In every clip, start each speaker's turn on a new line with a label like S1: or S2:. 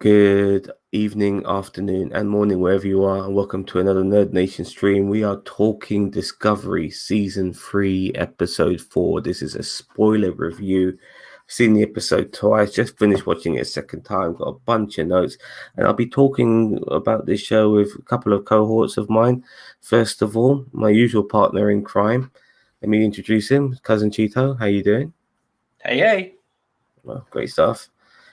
S1: Good evening, afternoon, and morning, wherever you are, and welcome to another Nerd Nation stream. We are talking Discovery Season 3, Episode 4. This is a spoiler review. I've seen the episode twice, just finished watching it a second time, got a bunch of notes, and I'll be talking about this show with a couple of cohorts of mine. First of all, my usual partner in crime. Let me introduce him, Cousin Cheeto. How you doing?
S2: Hey.
S1: Well, great stuff.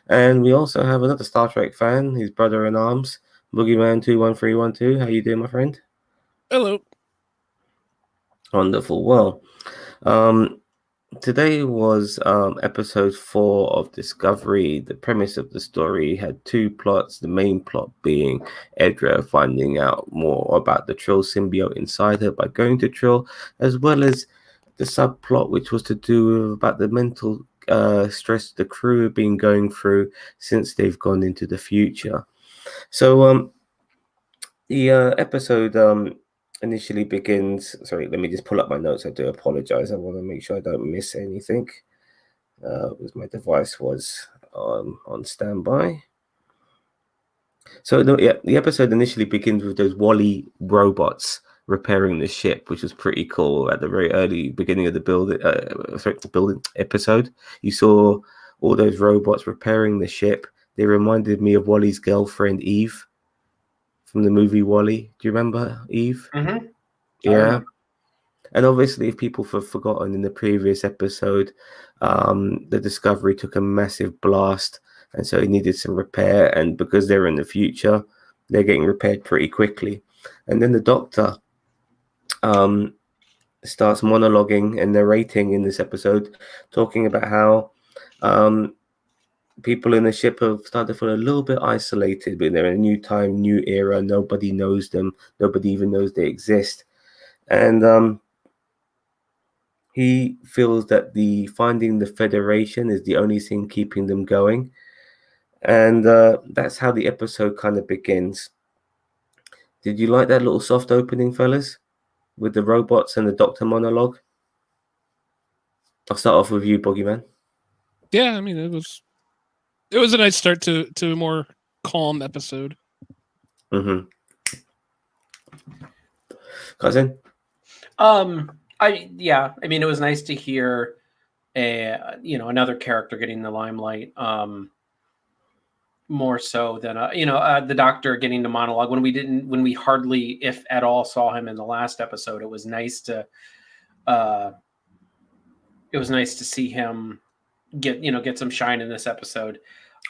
S1: And we also have another Star Trek fan, his brother in arms, Boogeyman21312. How you doing, my friend?
S3: Hello.
S1: Wonderful. Well, today was episode 4 of Discovery. The premise of the story had two plots. The main plot being Edra finding out more about the Trill symbiote inside her by going to Trill, as well as the subplot, which was to do about the mental stress the crew have been going through since they've gone into the future. So the episode initially begins. Sorry, let me just pull up my notes. I do apologize. I want to make sure I don't miss anything. My device was on standby. So the episode initially begins with those Wally robots repairing the ship, which was pretty cool. At the very early beginning of the building episode, you saw all those robots repairing the ship. They reminded me of Wally's girlfriend Eve from the movie Wally. Do you remember Eve?
S2: Mm-hmm.
S1: Yeah. And obviously, if people have forgotten, in the previous episode, the Discovery took a massive blast, and so it needed some repair. And because they're in the future, they're getting repaired pretty quickly. And then the Doctor starts monologuing and narrating in this episode, talking about how people in the ship have started to feel a little bit isolated, but they're in a new time, new era. Nobody knows them. Nobody even knows they exist. And he feels that finding the Federation is the only thing keeping them going. And that's how the episode kind of begins. Did you like that little soft opening, fellas? With the robots and the Doctor monologue? I'll start off with you, Boogeyman.
S3: Yeah, I mean it was a nice start to a more calm episode.
S1: Mm-hmm. Cousin?
S2: I mean, it was nice to hear another character getting the limelight. More so than the Doctor getting the monologue when we hardly, if at all, saw him in the last episode. It was nice to see him get some shine in this episode.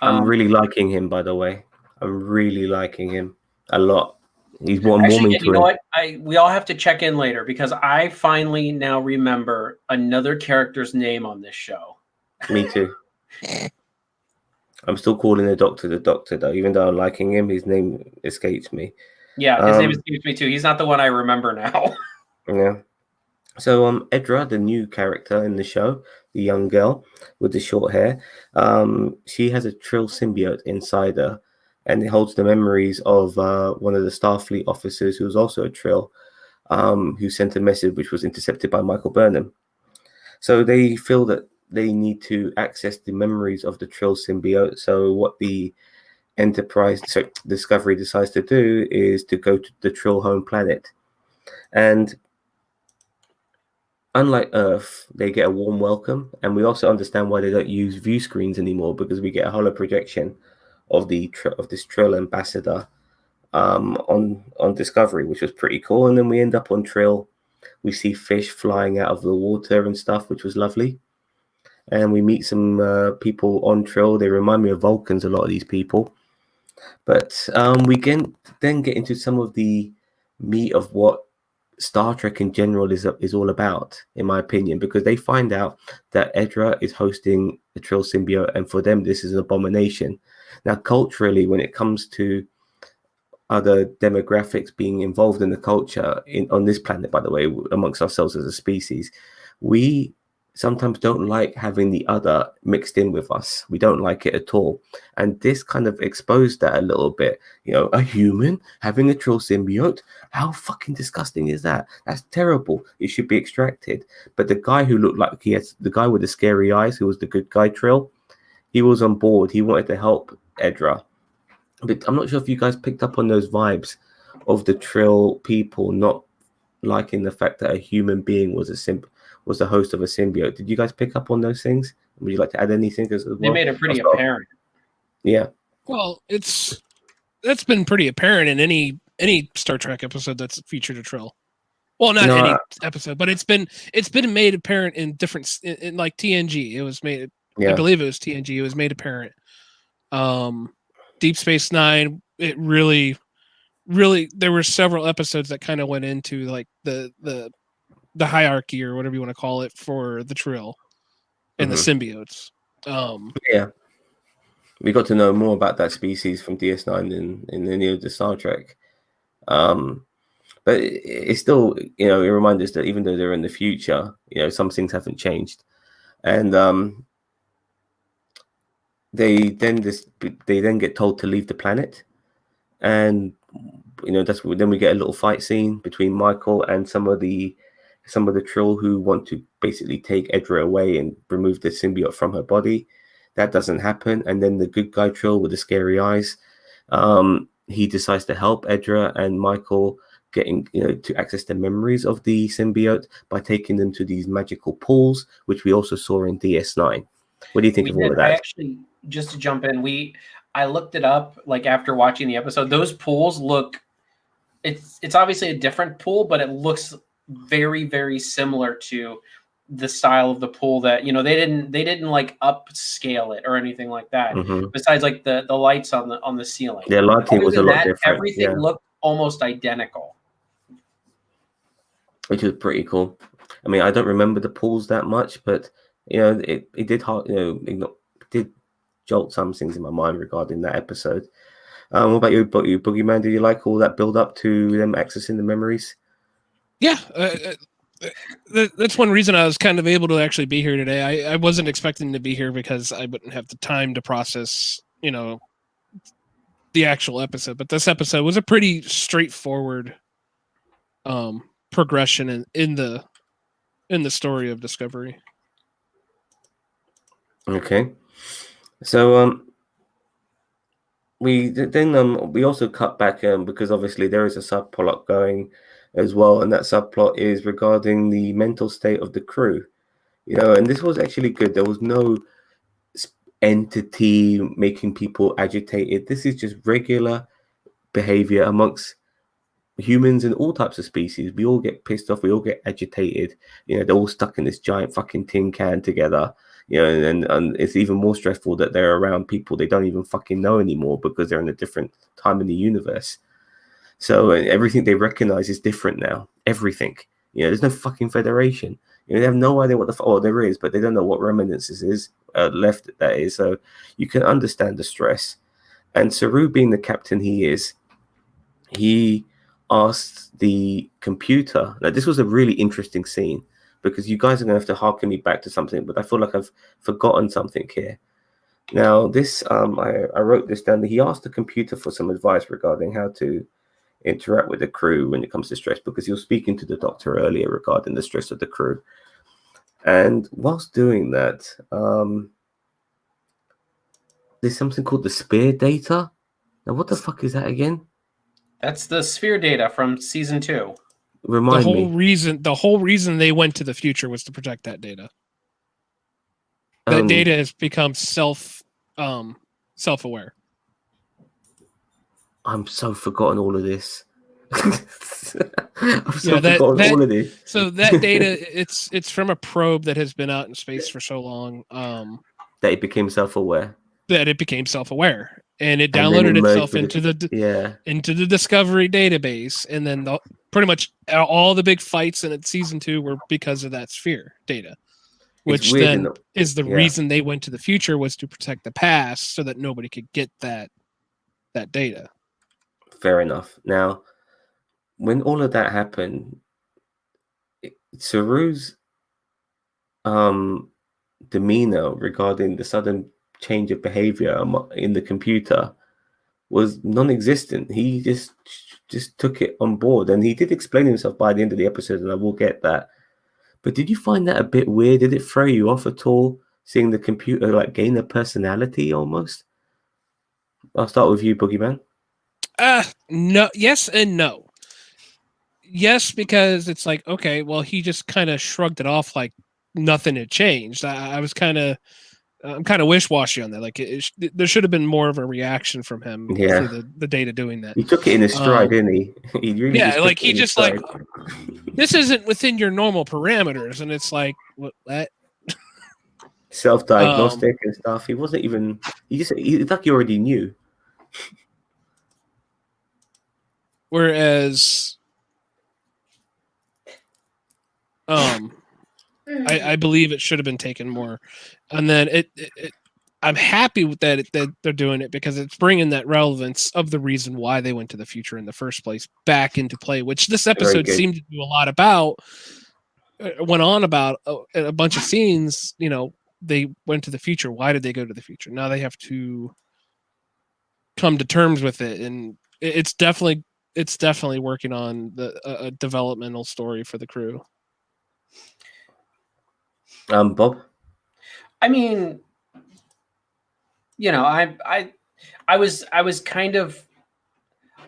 S1: I'm really liking him, by the way. I'm really liking him a lot. He's warming to
S2: you know what? We all have to check in later because I finally now remember another character's name on this show.
S1: Me too. I'm still calling the Doctor though, even though I'm liking him. His name escapes me.
S2: Yeah, his name escapes me too. He's not the one I remember now.
S1: Yeah. So Edra, the new character in the show, the young girl with the short hair, she has a Trill symbiote inside her, and it holds the memories of one of the Starfleet officers who was also a Trill, who sent a message which was intercepted by Michael Burnham. So they feel that they need to access the memories of the Trill symbiote. So what the Discovery decides to do is to go to the Trill home planet. And unlike Earth, they get a warm welcome. And we also understand why they don't use view screens anymore, because we get a holo projection of this Trill ambassador on Discovery, which was pretty cool. And then we end up on Trill. We see fish flying out of the water and stuff, which was lovely. And we meet some people on Trill. They remind me of Vulcans, a lot of these people. But we can then get into some of the meat of what Star Trek in general is all about, in my opinion, because they find out that Edra is hosting the Trill symbiote, and for them, this is an abomination. Now, culturally, when it comes to other demographics being involved in the culture on this planet, by the way, amongst ourselves as a species, we sometimes don't like having the other mixed in with us. We don't like it at all. And this kind of exposed that a little bit. A human having a Trill symbiote, how fucking disgusting is that? That's terrible. It should be extracted. But the guy who looked like the guy with the scary eyes, who was the good guy Trill, he was on board. He wanted to help Edra. But I'm not sure if you guys picked up on those vibes of the Trill people not liking the fact that a human being was the host of a symbiote. Did you guys pick up on those things? Would you like to add anything as well?
S2: They made it pretty
S1: I'll start.
S2: apparent.
S1: Yeah.
S3: Well, that's been pretty apparent in any Star Trek episode that's featured a Trill. Well, not any episode, but it's been made apparent in different in like TNG. It was made.
S1: Yeah.
S3: I believe it was TNG. It was made apparent. Deep Space Nine. It really there were several episodes that kind of went into like the hierarchy or whatever you want to call it for the Trill and the symbiotes.
S1: Yeah. We got to know more about that species from DS9 in any of the Star Trek. But it's still, it reminds us that even though they're in the future, some things haven't changed. And they then get told to leave the planet. And, then we get a little fight scene between Michael and some of the Trill who want to basically take Edra away and remove the symbiote from her body. That doesn't happen. And then the good guy Trill with the scary eyes, he decides to help Edra and Michael getting to access the memories of the symbiote by taking them to these magical pools, which we also saw in DS9. What do you think of all of that?
S2: I actually, just to jump in, I looked it up like after watching the episode. Those pools look, it's obviously a different pool, but it looks very, very similar to the style of the pool that they didn't like upscale it or anything like that. Besides like the lights on the ceiling.
S1: The lighting was a lot different.
S2: Everything looked almost identical,
S1: which was pretty cool. I mean, I don't remember the pools that much, but it did did jolt some things in my mind regarding that episode. What about you, Boogeyman? Did you like all that build up to them accessing the memories?
S3: Yeah, that's one reason I was kind of able to actually be here today. I wasn't expecting to be here because I wouldn't have the time to process, the actual episode. But this episode was a pretty straightforward progression in the story of Discovery.
S1: Okay, so we also cut back because obviously there is a subplot going as well, and that subplot is regarding the mental state of the crew. And this was actually good. There was no entity making people agitated. This is just regular behavior amongst humans and all types of species. We all get pissed off. We all get agitated. They're all stuck in this giant fucking tin can together. And it's even more stressful that they're around people they don't even fucking know anymore because they're in a different time in the universe. So everything they recognize is different now. Everything. There's no fucking Federation. They have no idea what there is, but they don't know what reminiscences is left. That is. So you can understand the stress. And Saru, being the captain he is, he asked the computer. Now, this was a really interesting scene because you guys are going to have to harken me back to something, but I feel like I've forgotten something here. Now, this I wrote this down. He asked the computer for some advice regarding how to interact with the crew when it comes to stress, because he was speaking to the doctor earlier regarding the stress of the crew. And whilst doing that, there's something called the Spear data. Now, what the fuck is that again?
S2: That's the Sphere data from season 2.
S3: The whole reason they went to the future was to protect that data. That data has become self-aware.
S1: I'm so forgotten all of this.
S3: All of this. So that data, it's from a probe that has been out in space for so long.
S1: That it became self-aware.
S3: And it downloaded itself into the Discovery database, and then pretty much all the big fights in season 2 were because of that Sphere data, which then is the reason they went to the future, was to protect the past so that nobody could get that data.
S1: Fair enough. Now, when all of that happened, Saru's demeanor regarding the sudden change of behavior in the computer was non-existent. He just took it on board, and he did explain himself by the end of the episode, and I will get that. But did you find that a bit weird? Did it throw you off at all, seeing the computer like gain a personality almost? I'll start with you, Boogeyman.
S3: No, yes and no. Yes, because it's like, okay, well, he just kind of shrugged it off like nothing had changed. I was kind of, I'm kind of wish-washy on that. Like, there should have been more of a reaction from him for the data doing that.
S1: He took it in his stride, didn't he? He really
S3: yeah, like he just like, this isn't within your normal parameters, and it's like what?
S1: Self-diagnostic and stuff. He wasn't even. It's like he already knew.
S3: Whereas, I believe it should have been taken more, and then I'm happy with that they're doing it because it's bringing that relevance of the reason why they went to the future in the first place back into play, which this episode seemed to do a lot about. Went on about a bunch of scenes. You know, they went to the future. Why did they go to the future? Now they have to come to terms with it, and it's definitely working on a developmental story for the crew.
S1: Bob.
S2: I mean, you know, I was kind of,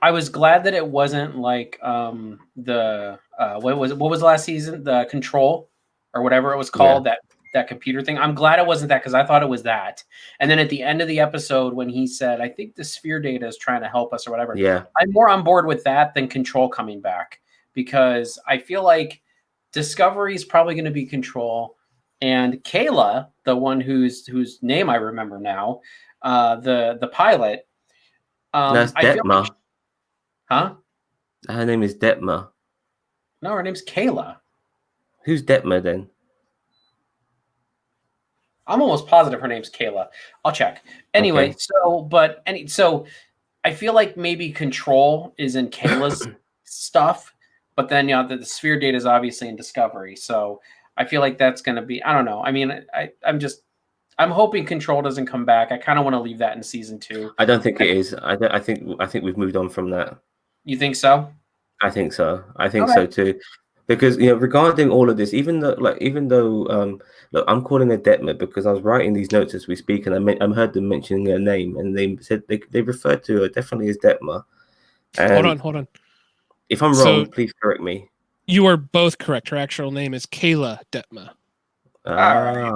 S2: I was glad that it wasn't like the what was the last season, the Control or whatever it was called, that computer thing. I'm glad it wasn't that because I thought it was that. And then at the end of the episode when he said, I think the sphere data is trying to help us or whatever.
S1: Yeah.
S2: I'm more on board with that than Control coming back because I feel like Discovery is probably going to be Control. And Kayla, the one whose name I remember now, the pilot.
S1: That's Detma.
S2: Huh?
S1: Her name is Detma.
S2: No, her name's Kayla.
S1: Who's Detma then?
S2: I'm almost positive her name's Kayla. I'll check. Anyway,
S1: okay.
S2: So I feel like maybe Control is in Kayla's stuff, but then the sphere data is obviously in Discovery. So I feel like that's going to be, I don't know. I mean, I'm hoping Control doesn't come back. I kind of want to leave that in season 2.
S1: I don't think it is. I think we've moved on from that.
S2: You think so?
S1: I think so. I think so too. Because regarding all of this, even though look, I'm calling her Detmer because I was writing these notes as we speak, and I heard them mentioning her name, and they said they referred to her definitely as Detmer.
S3: Hold on.
S1: If I'm wrong, please correct me.
S3: You are both correct. Her actual name is Kayla Detmer.
S2: All right.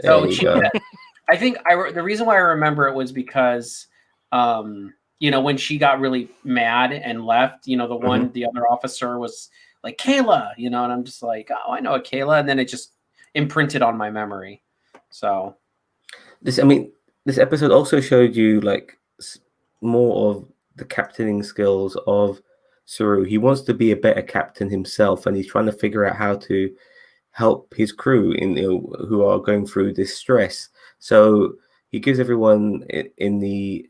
S2: Well, so I think the reason why I remember it was because, when she got really mad and left, the other officer was like, Kayla, and I'm just like, oh, I know a Kayla. And then it just imprinted on my memory. So
S1: this episode also showed you like more of the captaining skills of Saru. He wants to be a better captain himself, and he's trying to figure out how to help his crew who are going through this stress. So he gives everyone in the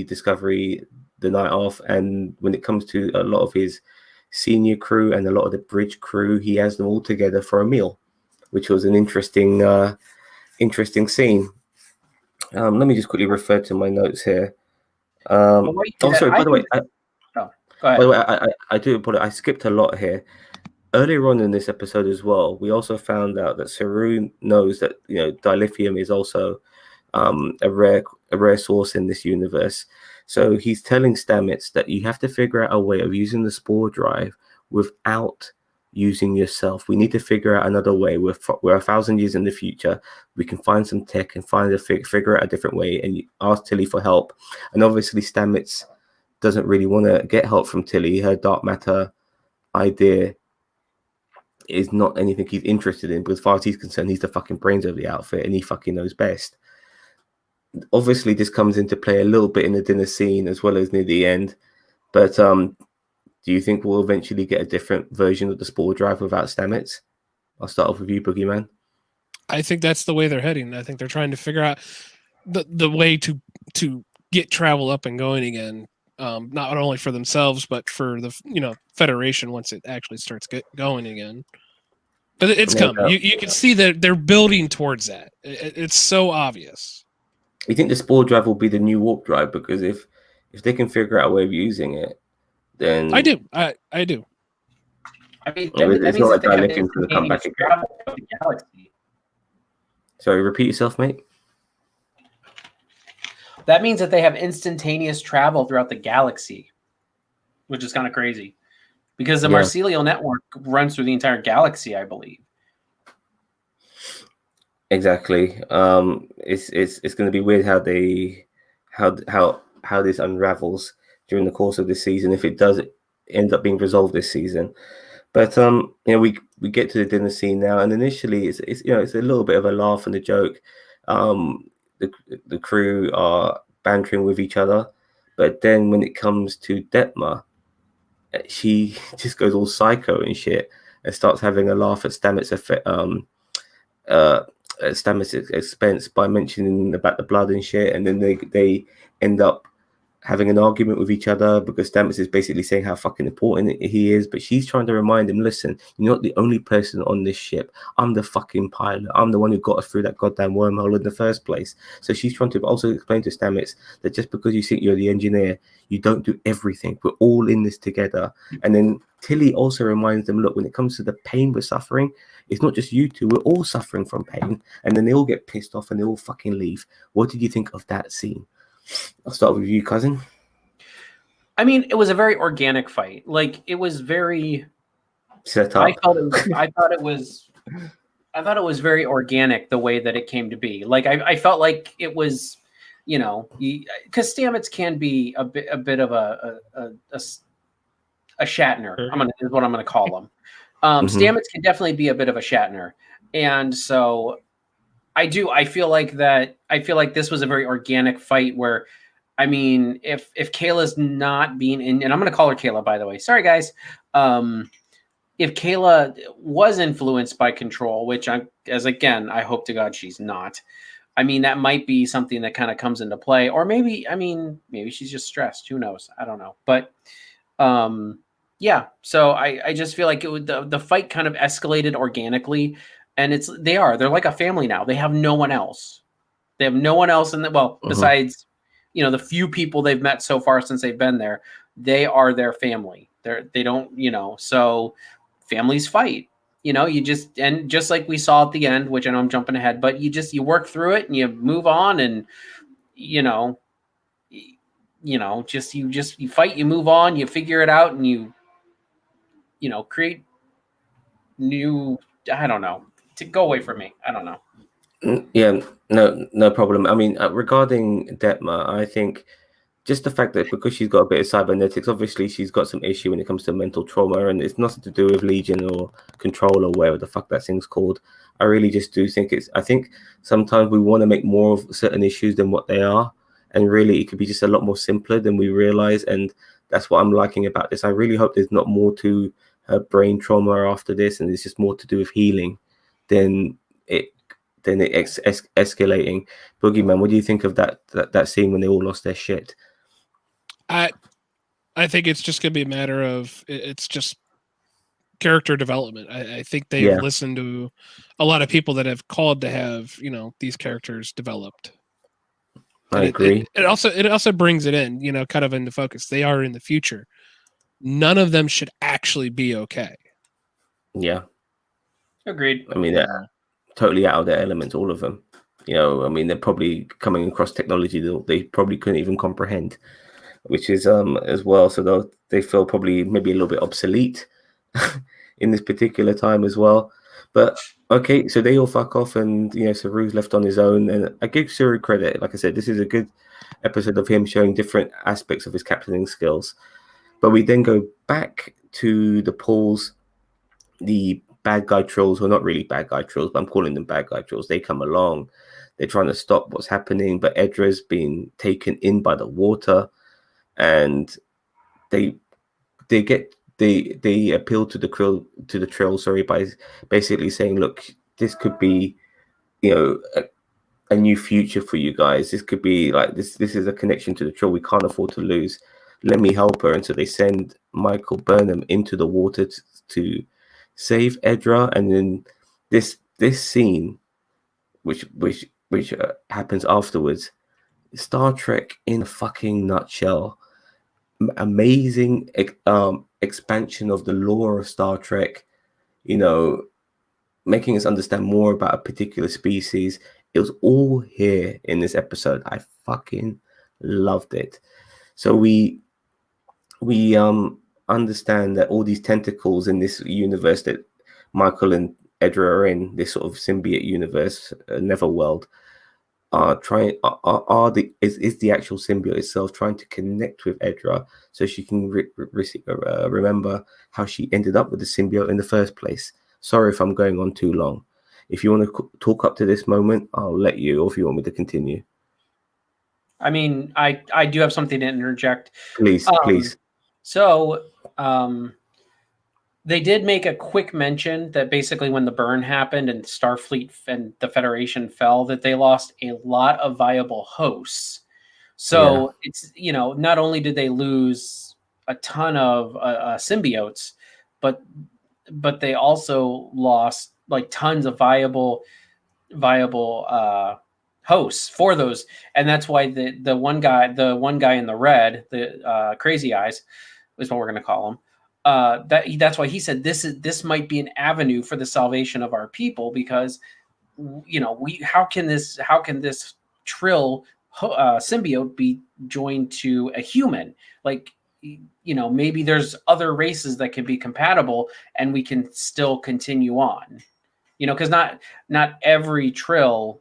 S1: Discovery the night off, and when it comes to a lot of his senior crew and a lot of the bridge crew, he has them all together for a meal, which was an interesting scene. Let me just quickly refer to my notes here. By the way, I do apologize. I skipped a lot here. Earlier on in this episode as well, we also found out that Saru knows that dilithium is also a rare source in this universe. So he's telling Stamets that you have to figure out a way of using the spore drive without using yourself. We need to figure out another way. We're 1,000 years in the future. We can find some tech and figure out a different way. And you ask Tilly for help. And obviously Stamets doesn't really want to get help from Tilly. Her dark matter idea is not anything he's interested in, but as far as he's concerned, he's the fucking brains of the outfit and he fucking knows best. Obviously this comes into play a little bit in the dinner scene as well as near the end, but do you think we'll eventually get a different version of the spore drive without Stamets? I'll start off with you, Boogeyman.
S3: I think that's the way they're heading. I think they're trying to figure out the way to get travel up and going again, not only for themselves but for the Federation once it actually starts going again. But it's coming. You can see that they're building towards that. It's so obvious.
S1: You think the spore drive will be the new warp drive? Because if they can figure out a way of using it, then
S3: I do. I do.
S2: I mean,
S1: it's not like dilithium's going to come back again. Sorry, repeat yourself, mate.
S2: That means that they have instantaneous travel throughout the galaxy, which is kind of crazy. Because the Mycelial network runs through the entire galaxy, I believe.
S1: Exactly. It's going to be weird how this unravels during the course of this season, if it does end up being resolved this season. But we get to the dinner scene now, and initially it's it's a little bit of a laugh and a joke. The crew are bantering with each other, but then when it comes to Detmer, she just goes all psycho and shit and starts having a laugh at Stamets' expense by mentioning about the blood and shit, and then they end up having an argument with each other because Stamets is basically saying how fucking important he is, but she's trying to remind him, listen, you're not the only person on this ship. I'm the fucking pilot. I'm the one who got us through that goddamn wormhole in the first place. So she's trying to also explain to Stamets that just because you think you're the engineer, you don't do everything. We're all in this together. And then Tilly also reminds them, look, when it comes to the pain we're suffering, it's not just you two, we're all suffering from pain. And then they all get pissed off and they all fucking leave. What did you think of that scene? I'll start with you, cousin.
S2: I mean, it was a very organic fight. Like, it was very
S1: set up.
S2: I thought it was very organic the way that it came to be. Like, I felt like it was, because Stamets can be a bit of a Shatner. Is what I'm gonna call him. Stamets can definitely be a bit of a Shatner, and so I feel like this was a very organic fight where, I mean, if Kayla's not being in, and I'm going to call her Kayla, by the way. Sorry, guys. If Kayla was influenced by control, which I hope to God she's not. I mean, that might be something that kind of comes into play, or maybe she's just stressed. Who knows? I don't know. But yeah. So I just feel like the fight kind of escalated organically. And they're like a family now. They have no one else. They have no one else besides, the few people they've met so far since they've been there. They are their family. They don't, so families fight. Just like we saw at the end, which I know I'm jumping ahead, but you work through it and you move on, and you fight, you move on, you figure it out, and you create new. I don't know. To go away from me. I don't know.
S1: Yeah, no problem. I mean, regarding Detmer, I think just the fact that because she's got a bit of cybernetics, obviously she's got some issue when it comes to mental trauma, and it's nothing to do with Legion or Control or whatever the fuck that thing's called. I really just do think I think sometimes we want to make more of certain issues than what they are, and really it could be just a lot more simpler than we realize, and that's what I'm liking about this. I really hope there's not more to her brain trauma after this, and it's just more to do with healing than it escalating. Boogeyman, what do you think of that scene when they all lost their shit?
S3: I think it's just going to be a matter of it's just character development. I think they've listened to a lot of people that have called to have these characters developed.
S1: I agree.
S3: It also brings it in, kind of into focus. They are in the future. None of them should actually be okay.
S1: Yeah.
S2: Agreed.
S1: I mean, they're totally out of their element, all of them. I mean, they're probably coming across technology that they probably couldn't even comprehend, which is as well. So they feel probably maybe a little bit obsolete in this particular time as well. But okay, so they all fuck off, and Saru's left on his own. And I give Saru credit. Like I said, this is a good episode of him showing different aspects of his captaining skills. But we then go back to the pools. The bad guy trolls, well, not really bad guy trolls, but I'm calling them bad guy trolls. They come along. They're trying to stop what's happening, but Edra's being taken in by the water, and they appeal to the trill, sorry, by basically saying, look, this could be, a new future for you guys. This could be like this is a connection to the trill we can't afford to lose. Let me help her. And so they send Michael Burnham into the water to save Edra. And then this scene, which happens afterwards, Star Trek in a fucking nutshell. Amazing expansion of the lore of Star Trek, making us understand more about a particular species. It was all here in this episode. I fucking Loved it. So we understand that all these tentacles in this universe that Michael and Edra are in, this sort of symbiote universe, Neverworld, is the actual symbiote itself trying to connect with Edra so she can remember how she ended up with the symbiote in the first place. Sorry if I'm going on too long. If you want to talk up to this moment, I'll let you, or if you want me to continue.
S2: I mean, I do have something to interject.
S1: Please.
S2: So, they did make a quick mention that basically when the burn happened and Starfleet and the Federation fell, that they lost a lot of viable hosts. So it's, not only did they lose a ton of symbiotes, but they also lost like tons of viable hosts for those, and that's why the one guy in the red, the Crazy Eyes, is what we're going to call him. That's why he said this might be an avenue for the salvation of our people, because how can this trill symbiote be joined to a human? Like, maybe there's other races that can be compatible and we can still continue on, because not every trill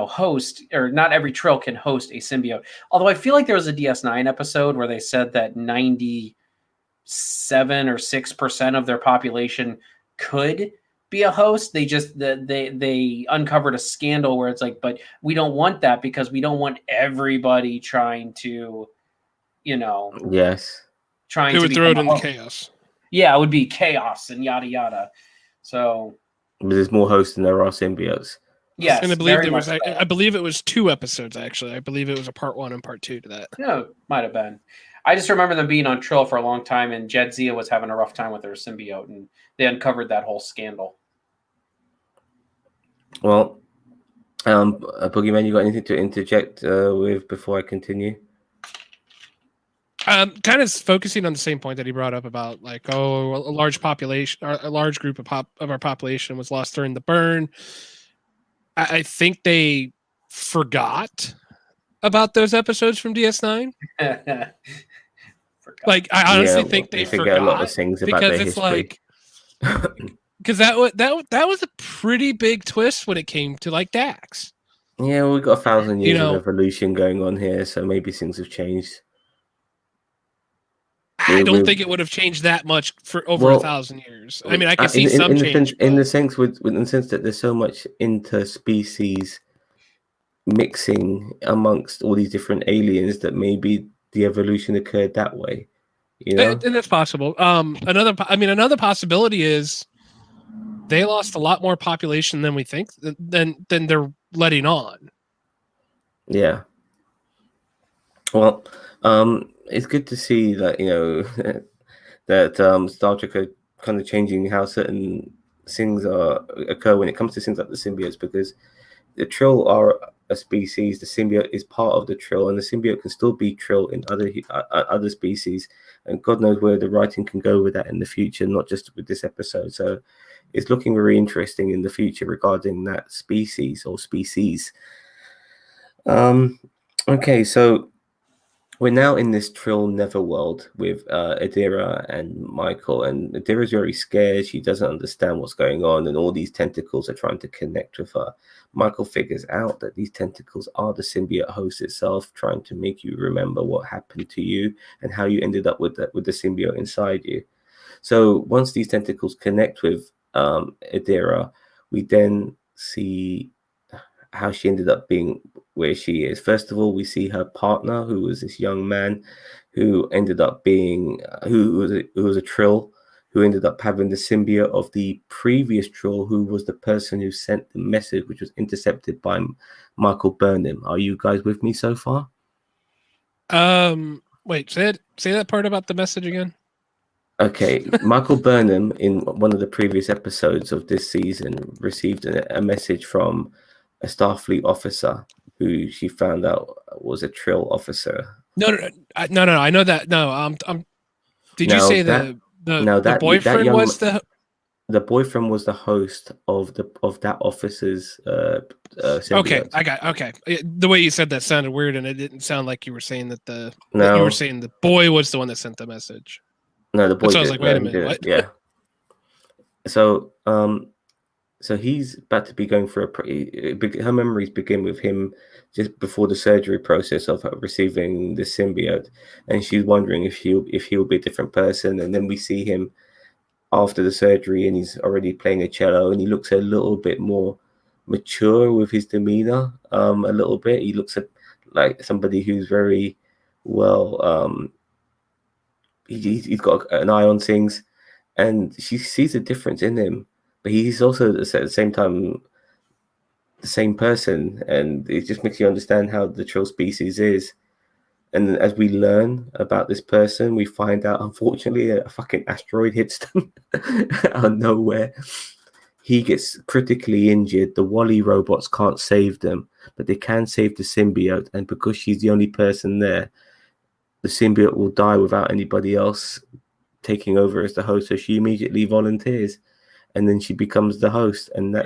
S2: host, or not every trill can host a symbiote. Although I feel like there was a DS9 episode where they said that 97 or 6% of their population could be a host. They just they uncovered a scandal where it's like, but we don't want that because we don't want everybody trying to, trying
S3: it
S2: to
S3: would throw it into chaos.
S2: Yeah, it would be chaos and yada yada. So
S1: there's more hosts than there are symbiotes.
S2: Yes,
S3: and I believe it was 2 episodes actually. I believe it was a part 1 and part 2 to that.
S2: No, might have been. I just remember them being on Trill for a long time, and Jadzia was having a rough time with her symbiote, and they uncovered that whole scandal.
S1: Well, Boogeyman, you got anything to interject with before I continue?
S3: Kind of focusing on the same point that he brought up about like, a large population, or a large group of our population was lost during the burn. I think they forgot about those episodes from DS9. Like, I honestly think they forgot
S1: a lot of things about their history.
S3: Like, because that was a pretty big twist when it came to like Dax.
S1: Yeah, we've got 1,000 years of evolution going on here, so maybe things have changed.
S3: I don't think it would have changed that much for over 1,000 years. I mean, I can see some change.
S1: In the sense that there's so much interspecies mixing amongst all these different aliens that maybe the evolution occurred that way.
S3: And that's possible. Another possibility is they lost a lot more population than we think, than they're letting on.
S1: Yeah. Well, it's good to see that that Star Trek are kind of changing how certain things occur when it comes to things like the symbiotes, because the Trill are a species, the symbiote is part of the Trill, and the symbiote can still be Trill in other species, and God knows where the writing can go with that in the future, not just with this episode. So it's looking very interesting in the future regarding that species or species. Okay, so we're now in this Trill Neverworld with Adira and Michael, and Adira's very scared. She doesn't understand what's going on, and all these tentacles are trying to connect with her. Michael figures out that these tentacles are the symbiote host itself, trying to make you remember what happened to you and how you ended up with the symbiote inside you. So once these tentacles connect with Adira, we then see how she ended up being where she is. First of all, we see her partner, who was this young man who ended up being who was a Trill, who ended up having the symbiote of the previous Trill, who was the person who sent the message, which was intercepted by Michael Burnham. Are you guys with me so far?
S3: Wait, say that part about the message again.
S1: Okay, Michael Burnham in one of the previous episodes of this season received a message from a Starfleet officer who she found out was a Trill officer.
S3: No, I know that. No, did you say the boyfriend was the?
S1: The boyfriend was the host of that officer's symbiote.
S3: Okay, okay. The way you said that sounded weird, and it didn't sound like you were saying that you were saying the boy was the one that sent the message.
S1: No, the boy.
S3: So I was like, wait a minute, what?
S1: Yeah. So so he's about to be going for her memories begin with him just before the surgery process of receiving the symbiote, and she's wondering if he'll be a different person, and then we see him after the surgery, and he's already playing a cello, and he looks a little bit more mature with his demeanor. A little bit, he looks like somebody who's very well. He's got an eye on things, and she sees a difference in him. But he's also at the same time the same person, and it just makes you understand how the trill species is. And as we learn about this person, we find out, unfortunately, a fucking asteroid hits them out of nowhere. He gets critically injured. The Wally robots can't save them, but they can save the symbiote. And because she's the only person there, the symbiote will die without anybody else taking over as the host. So she immediately volunteers, and then she becomes the host. And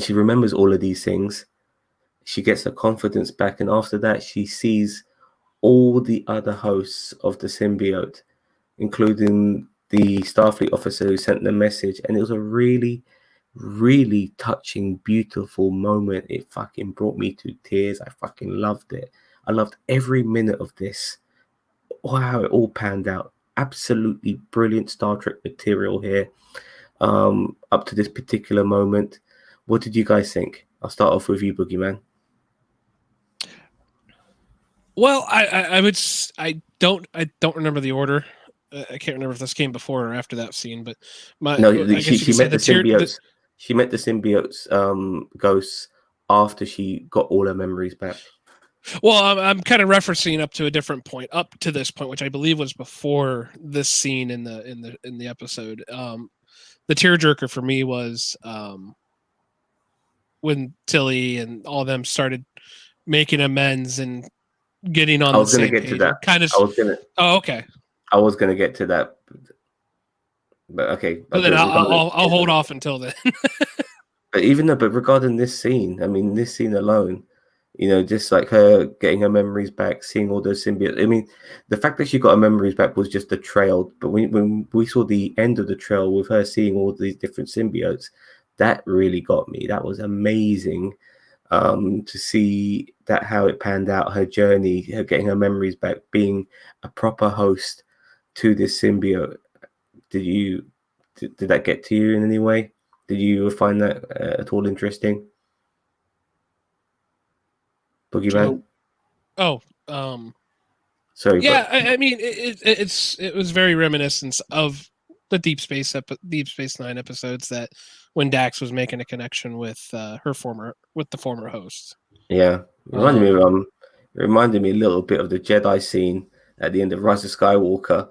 S1: she remembers all of these things. She gets her confidence back, and after that, she sees all the other hosts of the symbiote, including the Starfleet officer who sent the message. And it was a really, really touching, beautiful moment. It fucking brought me to tears. I fucking loved it. I loved every minute of this. Wow, it all panned out. Absolutely brilliant Star Trek material here. Up to this particular moment. What did you guys think? I'll start off with you, Boogeyman.
S3: Well, I don't remember the order. I can't remember if this came before or after that scene, but
S1: she met the symbiotes. She met the symbiotes ghosts after she got all her memories back.
S3: Well, I'm kind of referencing up to a different point, up to this point, which I believe was before this scene in the episode. The tearjerker for me was when Tilly and all of them started making amends and getting on the same page. Oh, okay.
S1: I was gonna get to that, but okay.
S3: But then I'll hold off until then.
S1: But regarding this scene, I mean, this scene alone, just like her getting her memories back, seeing all those symbiotes. I mean, the fact that she got her memories back was just the trail. But when we saw the end of the trail with her seeing all these different symbiotes, that really got me. That was amazing. To see that, how it panned out, her journey, her getting her memories back, being a proper host to this symbiote. Did that get to you in any way? Did you find that at all interesting, Boogeyman? Sorry.
S3: Yeah, I mean, it was very reminiscent of the Deep Space Nine episodes, that when Dax was making a connection with the former host.
S1: Yeah, it reminded me a little bit of the Jedi scene at the end of Rise of Skywalker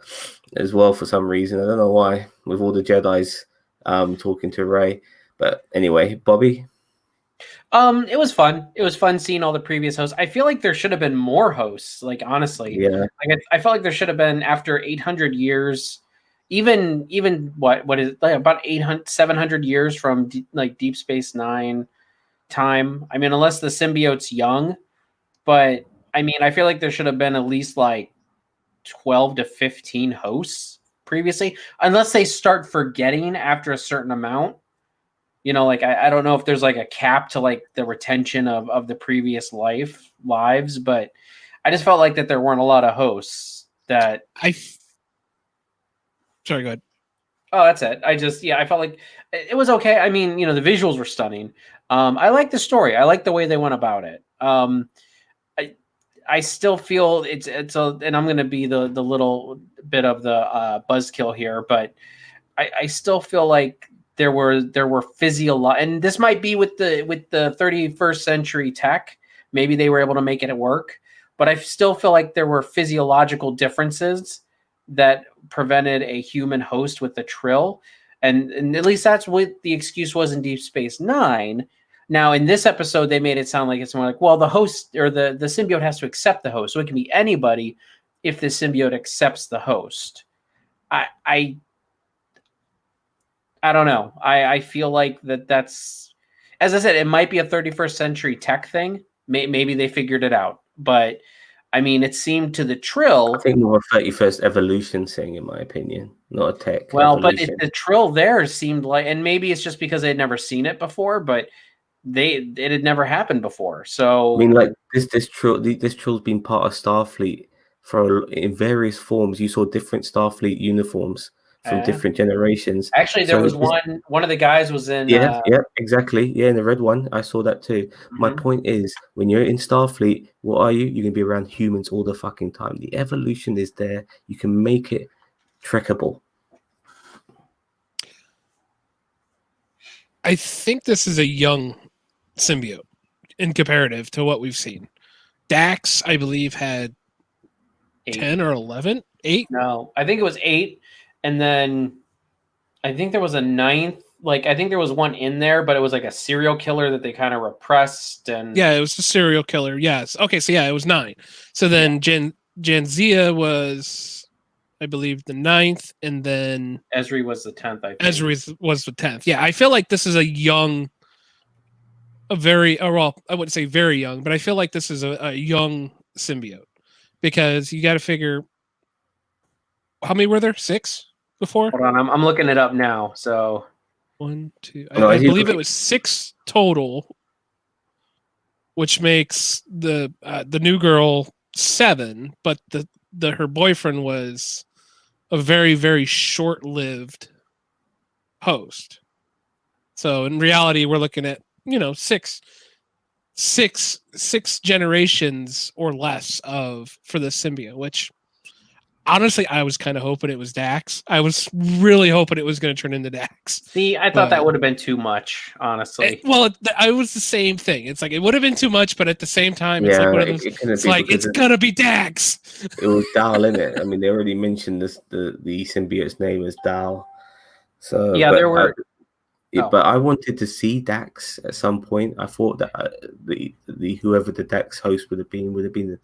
S1: as well, for some reason. I don't know why, with all the Jedis talking to Rey. But anyway, Bobby.
S2: It was fun. It was fun seeing all the previous hosts. I feel like there should have been more hosts. Like, honestly,
S1: yeah.
S2: I felt like there should have been, after 800 years, even what is it, like about 700 years from Deep Space Nine time. I mean, unless the symbiote's young, but I mean, I feel like there should have been at least like 12 to 15 hosts previously, unless they start forgetting after a certain amount. Like, I don't know if there's like a cap to like the retention of the previous lives, but I just felt like that there weren't a lot of hosts that
S3: Sorry, go ahead.
S2: Oh, that's it. I felt like it was okay. I mean, the visuals were stunning. I like the story. I like the way they went about it. I still feel and I'm going to be the little bit of the buzzkill here, but I still feel like there were physiological, and this might be with the 31st century tech. Maybe they were able to make it work, but I still feel like there were physiological differences that prevented a human host with the trill. And at least that's what the excuse was in Deep Space Nine. Now, in this episode, they made it sound like it's more like, well, the host or the symbiote has to accept the host. So it can be anybody if the symbiote accepts the host. I don't know. I feel like that's, as I said, it might be a 31st century tech thing. Maybe they figured it out, but I mean, it seemed to the Trill.
S1: I think more a 31st evolution thing, in my opinion, not a tech
S2: But
S1: evolution.
S2: the Trill there seemed like, and maybe it's just because they'd never seen it before, but it had never happened before. So
S1: I mean, like this trill's been part of Starfleet in various forms. You saw different Starfleet uniforms from different generations.
S2: Actually, there was one of the guys was in.
S1: Yeah, exactly. Yeah, in the red one, I saw that too. My point is, when you're in Starfleet, what are you? You're gonna be around humans all the fucking time. The evolution is there. You can make it trackable.
S3: I think this is a young symbiote in comparative to what we've seen. Dax, I believe, had 10 or 11? 8?
S2: No, I think it was 8, and then I think there was a 9th. Like, I think there was one in there, but it was like a serial killer that they kind of repressed. And
S3: yeah, it was a serial killer. Yes. Okay, so yeah, it was 9. So then Janzia was, I believe, the 9th, and then
S2: Ezri was the 10th. I think
S3: Ezri was the 10th. Yeah, I feel like this is well, I wouldn't say very young, but I feel like this is a young symbiote, because you got to figure, how many were there? 6 before?
S2: Hold on, I'm looking it up now. So
S3: 1, 2, I believe it was 6 total, which makes the new girl 7, but her boyfriend was a very, very short-lived host. So in reality, we're looking at, 6 generations or less for the symbiote, which honestly, I was kind of hoping it was Dax. I was really hoping it was going to turn into Dax.
S2: See, I thought that would have been too much, honestly.
S3: I was the same thing. It's like, it would have been too much, but at the same time, it's like one of those. It's gonna be Dax.
S1: It was Dal, innit? I mean, they already mentioned the symbiote's name as Dal. So
S2: yeah, there were.
S1: But I wanted to see Dax at some point. I thought that the whoever the Dax host would have been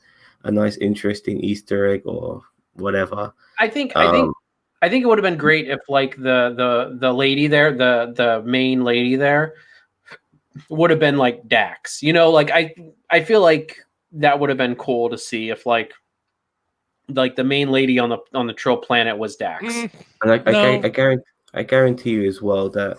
S1: a nice, interesting Easter egg or whatever.
S2: I think it would have been great if, like, the lady there, the main lady there, would have been like Dax. Like, I feel like that would have been cool to see if like the main lady on the Trill planet was Dax.
S1: And I guarantee you as well that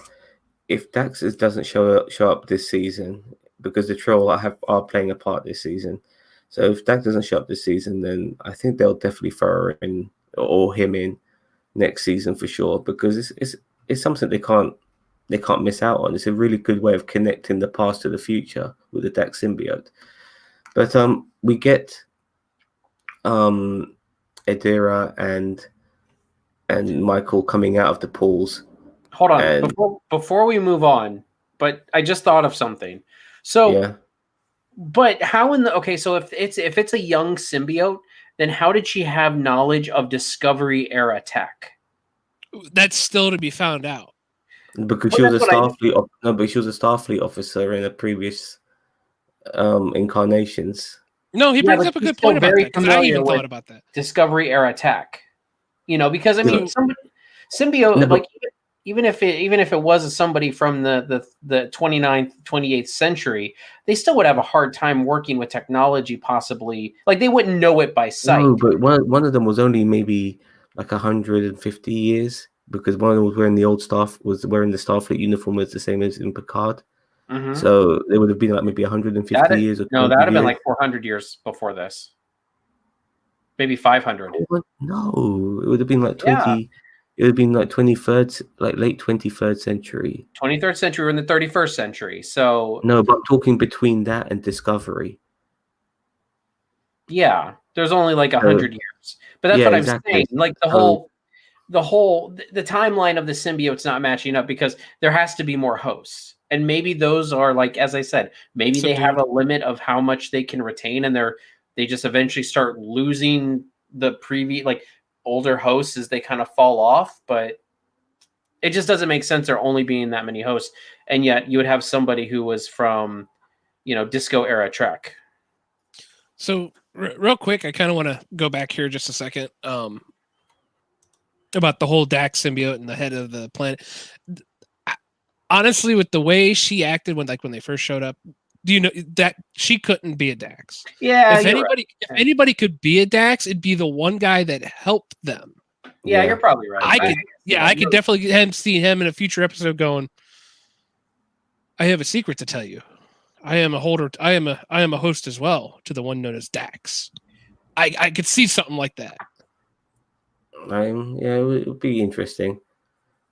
S1: if Dax doesn't show up this season, because the Trill are playing a part this season. So if Dax doesn't show up this season, then I think they'll definitely throw her in or him in next season for sure, because it's something they can't miss out on. It's a really good way of connecting the past to the future with the Dax symbiote. But we get Adira and Michael coming out of the pools.
S2: Hold on, before we move on, but I just thought of something. So
S1: yeah.
S2: But how so if it's a young symbiote, then how did she have knowledge of Discovery era tech?
S3: That's still to be found out.
S1: Because she was a Starfleet. But she was a Starfleet officer in a previous incarnations.
S3: No, he brings up a good point about that, because I even thought about that.
S2: Discovery era tech, because I mean, symbiote, like, even if it was somebody from the 29th, 28th century, they still would have a hard time working with technology. Possibly, like, they wouldn't know it by sight.
S1: No, but one of them was only maybe like 150 years, because one of them was wearing the Starfleet uniform, was the same as in Picard. Mm-hmm. So they would have been like maybe 150 years.
S2: No, that would have been like 400 years before this. Maybe 500.
S1: No, it would have been like 20. Yeah. It would have been like 23rd, like late 23rd century.
S2: 23rd century or in the 31st century. So
S1: no, but I'm talking between that and Discovery.
S2: Yeah, there's only like 100 years, but that's what I'm saying. Like the timeline of the symbiote's not matching up, because there has to be more hosts, and maybe those are, like, as I said, maybe they have a limit of how much they can retain, and they just eventually start losing the previous, like, older hosts as they kind of fall off. But it just doesn't make sense there only being that many hosts, and yet you would have somebody who was from, Disco era Trek.
S3: So real quick, I kind of want to go back here just a second about the whole Dax symbiote and the head of the planet. honestly, with the way she acted when they first showed up, do you know that she couldn't be a Dax?
S2: Yeah,
S3: if anybody could be a Dax, it'd be the one guy that helped them.
S2: Yeah, you're probably right.
S3: I could definitely see him in a future episode going, I have a secret to tell you. I am a holder. I am a host as well to the one known as Dax. I could see something like that.
S1: Yeah, it would be interesting.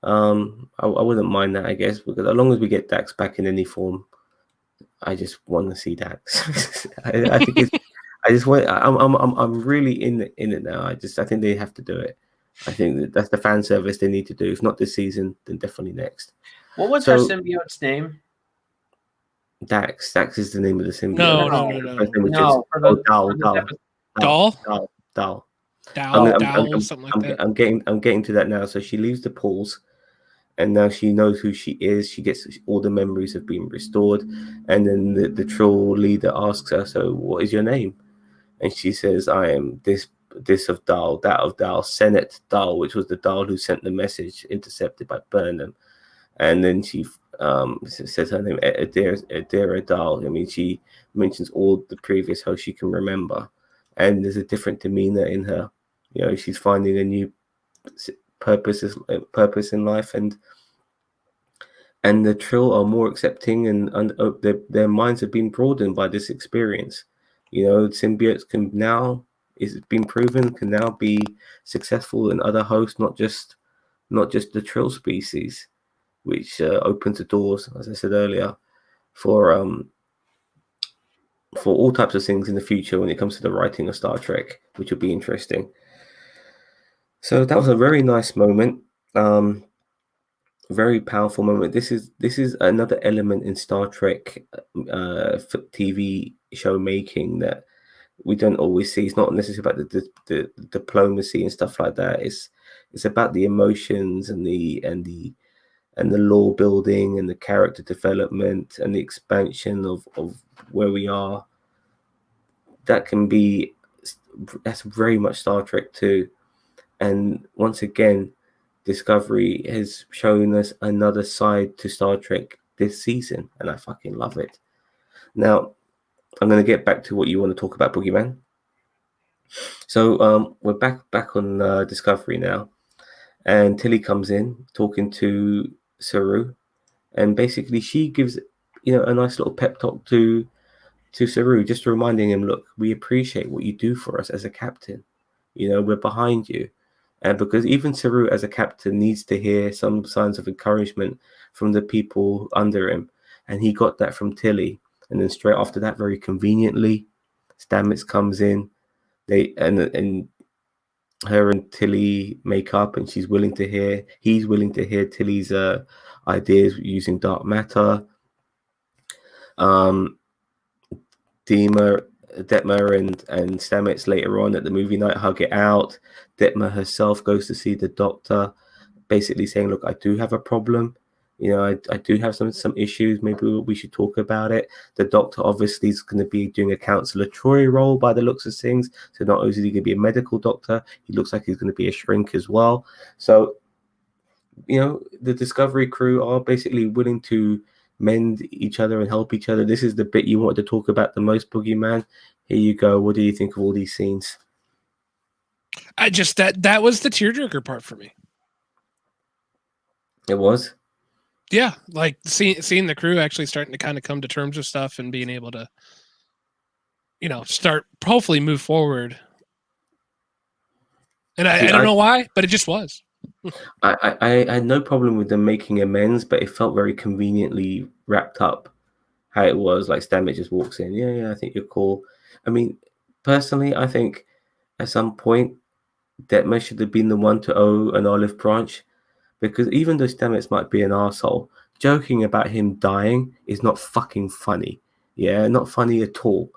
S1: I wouldn't mind that, I guess, because as long as we get Dax back in any form, I just want to see Dax. I think it's. I just want. I'm really in it now. I think they have to do it. I think that's the fan service they need to do. If not this season, then definitely next.
S2: What was her symbiote's name?
S1: Dax. Dax is the name of the symbiote.
S3: No.
S1: Dal.
S3: Something like that.
S1: I'm getting to that now. So she leaves the pools, and now she knows who she is. She gets all the memories have been restored, and then the trill leader asks her, "So what is your name?" And she says, "I am this of Dal, that of Dal, Senate Dal," which was the Dal who sent the message intercepted by Burnham. And then she says her name, Adira Dal. I mean, she mentions all the previous hosts she can remember, and there's a different demeanor in her. You know, she's finding a new purpose in life, and the trill are more accepting, and their minds have been broadened by this experience. You know, symbiotes can now, it's been proven, can now be successful in other hosts, not just the trill species, which opens the doors, as I said earlier, for all types of things in the future when it comes to the writing of Star Trek, which will be interesting. So that was a very nice moment, very powerful moment. This is another element in Star Trek TV show making that we don't always see. It's not necessarily about the diplomacy and stuff like that. It's about the emotions and the lore building and the character development and the expansion of where we are. That's very much Star Trek too. And once again, Discovery has shown us another side to Star Trek this season, and I fucking love it. Now, I'm going to get back to what you want to talk about, Boogeyman. So we're back on Discovery now, and Tilly comes in talking to Saru, and basically she gives a nice little pep talk to Saru, just reminding him, look, we appreciate what you do for us as a captain. We're behind you. And because even Saru as a captain needs to hear some signs of encouragement from the people under him. And he got that from Tilly. And then straight after that, very conveniently, Stamets comes in. And her and Tilly make up, and he's willing to hear Tilly's ideas using dark matter. Detmer and Stamets later on at the movie night hug it out. Detmer herself goes to see the doctor, basically saying, look, I do have a problem. I do have some issues. Maybe we should talk about it. The doctor obviously is going to be doing a Counselor Troy role by the looks of things. So not only is he going to be a medical doctor, he looks like he's going to be a shrink as well. So, the Discovery crew are basically willing to mend each other and help each other. This is the bit you wanted to talk about the most, Boogeyman. Here you go. What do you think of all these scenes?
S3: I just that was the tearjerker part for me.
S1: It was?
S3: Yeah, like seeing the crew actually starting to kind of come to terms with stuff and being able to, start hopefully move forward. And I don't know why, but it just was.
S1: I had no problem with them making amends, but it felt very conveniently wrapped up how it was. Like Stamets just walks in. Yeah, I think you're cool. I mean, personally, I think at some point Detmer should have been the one to owe an olive branch, because even though Stamets might be an asshole, joking about him dying is not fucking funny. Yeah, not funny at all.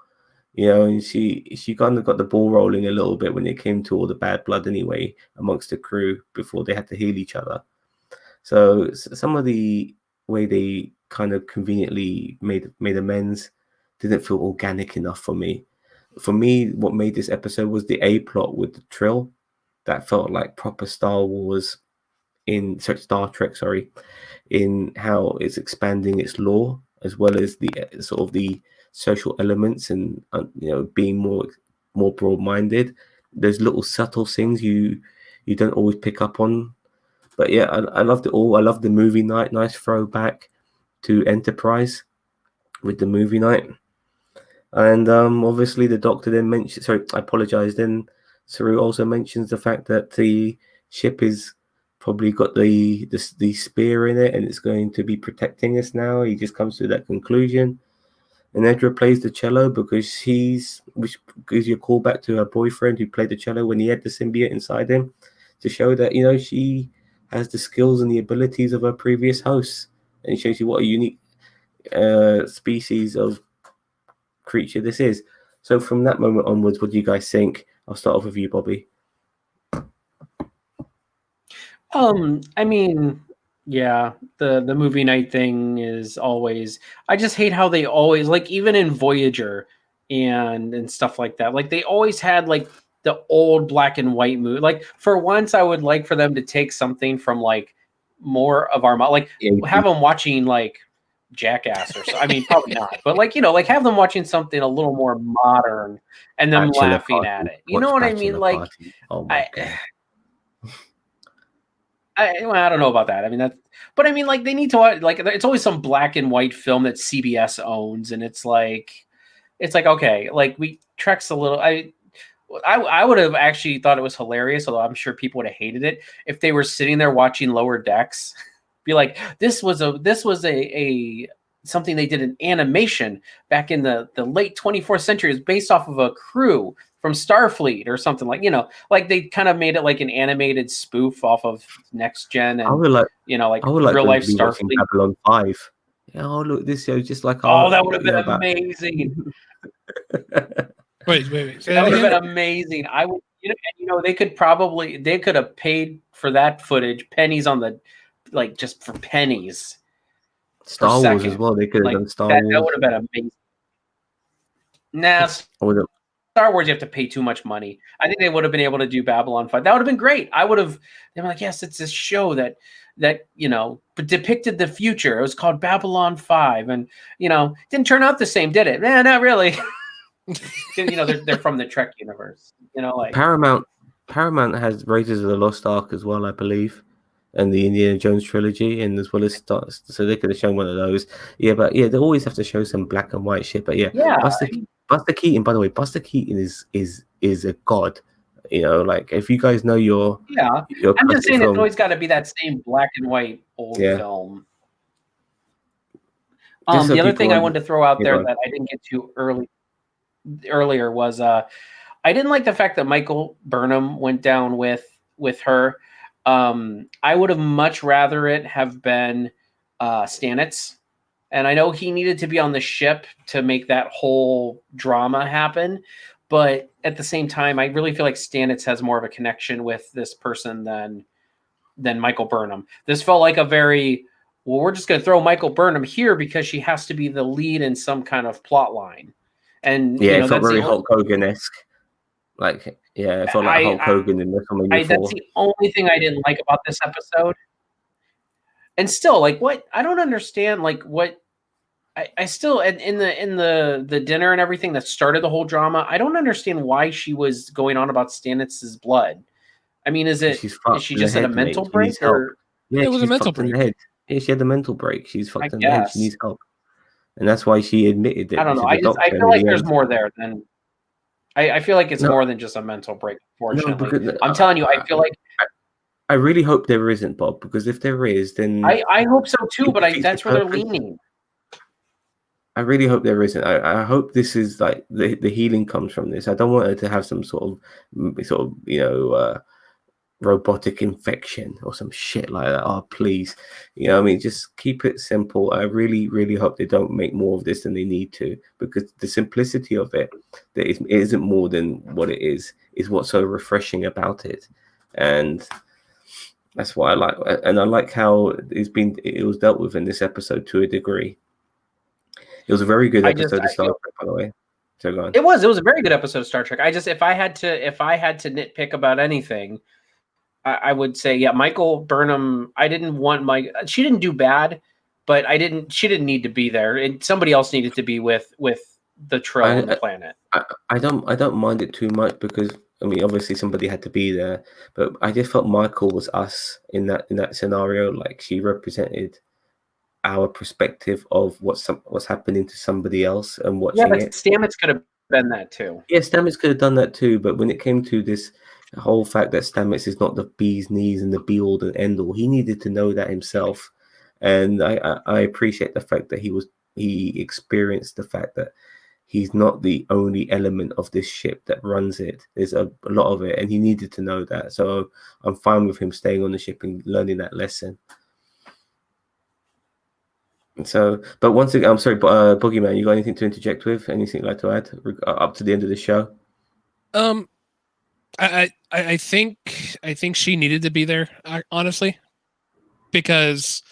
S1: And she kind of got the ball rolling a little bit when it came to all the bad blood anyway amongst the crew before they had to heal each other. So some of the way they kind of conveniently made amends didn't feel organic enough for me. For me, what made this episode was the A plot with the Trill. That felt like proper Star Wars in Star Trek, in how it's expanding its lore, as well as the sort of the social elements, and being more broad-minded. There's little subtle things you don't always pick up on, but yeah, I loved it all. I love the movie night, nice throwback to Enterprise with the movie night. And obviously the Doctor then mentioned, sorry, I apologize, then Saru also mentions the fact that the ship is probably got the spear in it and it's going to be protecting us now. He just comes to that conclusion. And Edra plays the cello because which gives you a call back to her boyfriend who played the cello when he had the symbiote inside him, to show that she has the skills and the abilities of her previous hosts, and it shows you what a unique species of creature this is. So from that moment onwards, what do you guys think? I'll start off with you, Bobby.
S2: I mean, yeah, the movie night thing is always, I just hate how they always, like, even in Voyager and stuff like that, like they always had like the old black and white movie. Like for once I would like for them to take something from like more of our, like have them watching like Jackass or so. I mean, probably not, but like, like have them watching something a little more modern and them
S1: Bachelor
S2: laughing
S1: Party.
S2: at it. You know what I mean? Like,
S1: Party. Oh my God.
S2: I don't know about that. I mean, but I mean, like they need to watch, like it's always some black and white film that CBS owns, and it's like okay, like Trek's a little. I would have actually thought it was hilarious, although I'm sure people would have hated it if they were sitting there watching Lower Decks, be like, this was a something they did in animation back in the late 24th century. Is based off of a crew from Starfleet or something, like, like they kind of made it like an animated spoof off of Next Gen, and like real life Starfleet.
S1: Babylon 5. Oh, look, this show just like
S2: that would have been amazing.
S3: Wait.
S2: That would have been amazing. I would, they could have paid for that footage pennies on the, like, just for pennies.
S1: Star Wars as well. They could have done Star Wars.
S2: That would have been amazing. Nah, Star Wars, you have to pay too much money. I think they would have been able to do Babylon 5. That would have been great. They'd be like, yes, it's this show that depicted the future. It was called Babylon 5, and didn't turn out the same, did it? Nah, not really. They're from the Trek universe. Like
S1: Paramount has Raiders of the Lost Ark as well, I believe, and the Indiana Jones trilogy, and as well as so they could have shown one of those. Yeah, but yeah, they always have to show some black and white shit. But yeah. Buster Keaton, by the way, Buster Keaton is a god. Like if you guys know your
S2: I'm just saying it's always got to be that same black and white old film. The other thing I wanted to throw out there that I didn't get to earlier was I didn't like the fact that Michael Burnham went down with her. I would have much rather it have been Stamets. And I know he needed to be on the ship to make that whole drama happen. But at the same time, I really feel like Stamets has more of a connection with this person than Michael Burnham. This felt like a very, we're just going to throw Michael Burnham here because she has to be the lead in some kind of plot line. And
S1: it felt very Hulk Hogan-esque. Like, it felt like Hulk Hogan in WrestleMania 4.
S2: That's the only thing I didn't like about this episode. And still, like, what I don't understand, like, what I still in the dinner and everything that started the whole drama, I don't understand why she was going on about Stamets' blood. I mean, is she just at a mental break, or
S3: it was a mental break?
S1: Yeah, she had a mental break. She's fucked in the head. She needs help, and that's why she admitted it.
S2: I don't know. I feel like there's more there than. I feel like it's more than just a mental break. Fortunately, I'm telling you, I feel like.
S1: I really hope there isn't, Bob, because if there is, then
S2: I hope so too. But that's where they're leaning.
S1: I really hope there isn't. I hope this is like the healing comes from this. I don't want her to have some sort of robotic infection or some shit like that. Oh, please, I mean, just keep it simple. I really, really hope they don't make more of this than they need to, because the simplicity of it, that it isn't more than what it is what's so refreshing about it, and that's what I like. And I like how it was dealt with in this episode to a degree. It was a very good episode of Star Trek, by the way. So go on.
S2: It was a very good episode of Star Trek. If I had to nitpick about anything, I would say, yeah, Michael Burnham. I didn't want she didn't do bad, but she didn't need to be there, and somebody else needed to be with the Trill on the planet.
S1: I don't mind it too much because I mean obviously somebody had to be there, but I just felt Michael was us in that scenario. Like she represented our perspective of what's happening to somebody else and watching it.
S2: Stamets could have been that too.
S1: Yeah, Stamets could have done that too, but when it came to this whole fact that Stamets is not the bee's knees and the be all and end all, he needed to know that himself. And I appreciate the fact that he experienced the fact that he's not the only element of this ship that runs it. There's a lot of it, and he needed to know that. So I'm fine with him staying on the ship and learning that lesson. So, but once again, I'm sorry, but Boogeyman, you got anything to interject with? Anything you'd like to add up to the end of the show?
S3: I think she needed to be there, honestly, because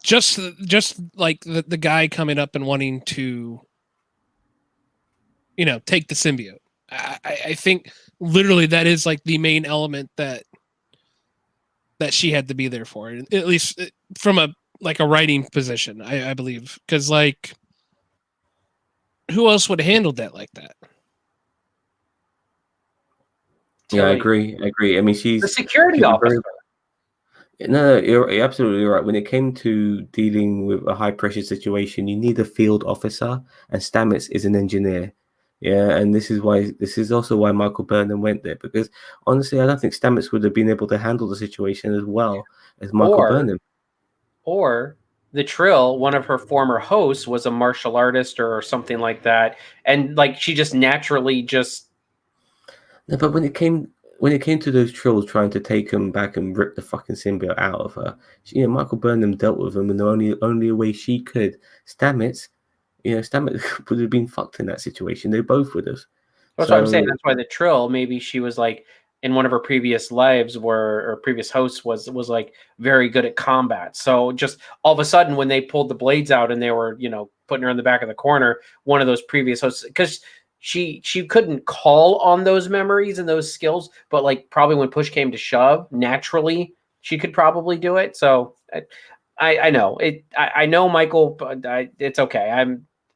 S3: just like the guy coming up and wanting to, take the symbiote. I think literally that is like the main element that she had to be there for, at least from a writing position, I believe, because like who else would have handled that like that?
S1: Yeah, I agree. I mean, she's
S2: the security officer.
S1: No, you're absolutely right. When it came to dealing with a high pressure situation, you need a field officer, and Stamets is an engineer. Yeah, and this is also why Michael Burnham went there, because honestly, I don't think Stamets would have been able to handle the situation as well as Michael Burnham.
S2: Or the Trill, one of her former hosts, was a martial artist or something like that, and like she just naturally just.
S1: No, but when it came to those Trills trying to take him back and rip the fucking symbiote out of her, Michael Burnham dealt with him in the only way she could. Stamets would have been fucked in that situation. They both would have.
S2: That's what I'm saying. That's why the Trill, maybe she was like in one of her previous lives or previous hosts was like very good at combat. So just all of a sudden when they pulled the blades out and they were, putting her in the back of the corner, one of those previous hosts, because she couldn't call on those memories and those skills, but like probably when push came to shove, naturally she could probably do it. So I know it. I know Michael, but it's okay.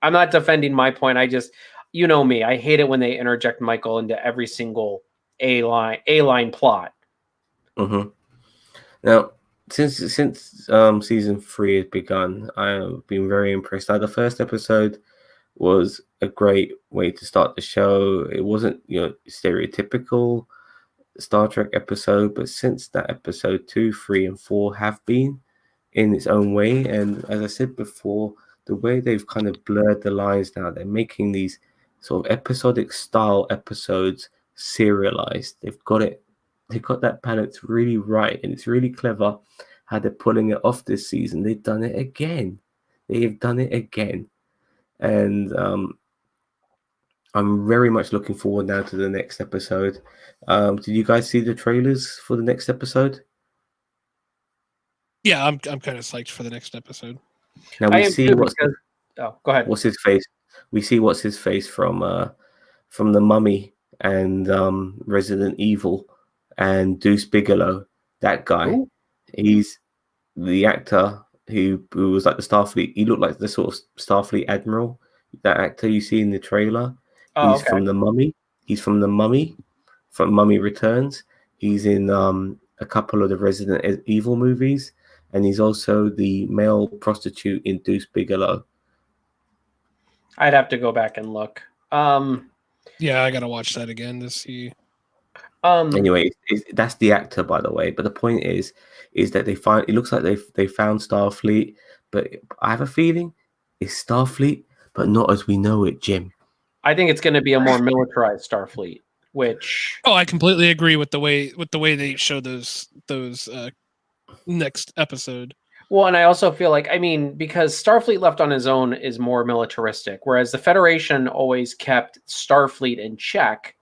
S2: I'm not defending my point. I just, me, I hate it when they interject Michael into every single A line plot.
S1: Mm-hmm. Now, since season 3 has begun, I have been very impressed. The first episode was a great way to start the show. It wasn't, stereotypical Star Trek episode, but since that episode 2, 3, and 4 have been in its own way, and as I said before, the way they've kind of blurred the lines now, they're making these sort of episodic style episodes serialized. They've got that balance really right, and it's really clever how they're pulling it off this season. They've done it again. And I'm very much looking forward now to the next episode. Did you guys see the trailers for the next episode?
S3: Yeah, I'm kind of psyched for the next episode.
S1: Now we see
S2: go ahead.
S1: What's his face? We see what's his face from The Mummy and Resident Evil and Deuce Bigelow. That guy. Ooh. He's the actor who was like the Starfleet. He looked like the sort of Starfleet admiral. That actor you see in the trailer. He's from The Mummy. He's from The Mummy, from Mummy Returns. He's in a couple of the Resident Evil movies, and he's also the male prostitute in Deuce Bigelow.
S2: I'd have to go back and look.
S3: Yeah, I gotta watch that again to see.
S1: Anyway, that's the actor, by the way. But the point is that it looks like they found Starfleet, but I have a feeling it's Starfleet, but not as we know it, Jim.
S2: I think it's going to be a more militarized Starfleet, which.
S3: Oh, I completely agree with the way they show those next episode.
S2: Well, and I also feel like, because Starfleet left on his own is more militaristic, whereas the Federation always kept Starfleet in check,